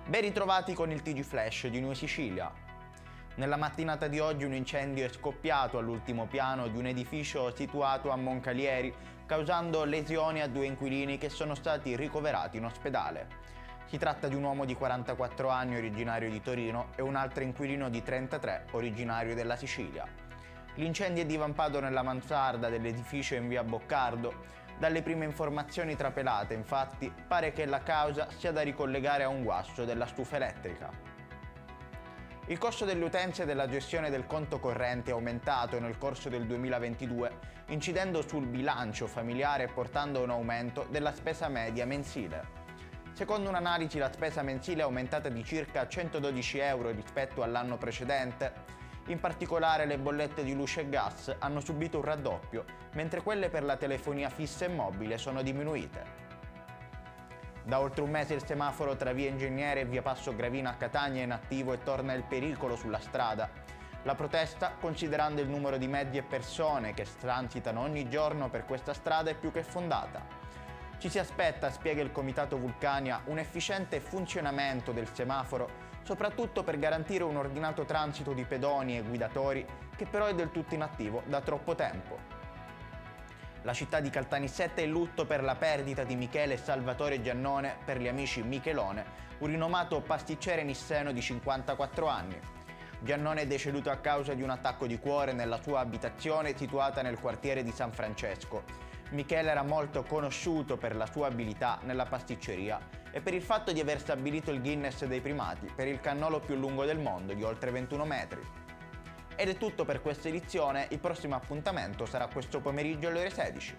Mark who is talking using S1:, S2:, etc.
S1: Ben ritrovati con il TG Flash di Noi Sicilia. Nella mattinata di oggi un incendio è scoppiato all'ultimo piano di un edificio situato a Moncalieri, causando lesioni a 2 inquilini che sono stati ricoverati in ospedale. Si tratta di un uomo di 44 anni originario di Torino e un altro inquilino di 33 originario della Sicilia. L'incendio è divampato nella mansarda dell'edificio in via Boccardo. Dalle prime informazioni trapelate, infatti, pare che la causa sia da ricollegare a un guasto della stufa elettrica. Il costo delle utenze della gestione del conto corrente è aumentato nel corso del 2022, incidendo sul bilancio familiare e portando a un aumento della spesa media mensile. Secondo un'analisi, la spesa mensile è aumentata di circa 112 euro rispetto all'anno precedente. In particolare le bollette di luce e gas hanno subito un raddoppio, mentre quelle per la telefonia fissa e mobile sono diminuite. Da oltre un mese il semaforo tra via Ingegnere e via Passo Gravina a Catania è inattivo e torna il pericolo sulla strada. La protesta, considerando il numero di mezzi e persone che transitano ogni giorno per questa strada, è più che fondata. Ci si aspetta, spiega il Comitato Vulcania, un efficiente funzionamento del semaforo, soprattutto per garantire un ordinato transito di pedoni e guidatori, che però è del tutto inattivo da troppo tempo. La città di Caltanissetta è in lutto per la perdita di Michele Salvatore Giannone, per gli amici Michelone, un rinomato pasticcere nisseno di 54 anni. Giannone è deceduto a causa di un attacco di cuore nella sua abitazione situata nel quartiere di San Francesco. Michele era molto conosciuto per la sua abilità nella pasticceria e per il fatto di aver stabilito il Guinness dei primati per il cannolo più lungo del mondo di oltre 21 metri. Ed è tutto per questa edizione, il prossimo appuntamento sarà questo pomeriggio alle ore 16.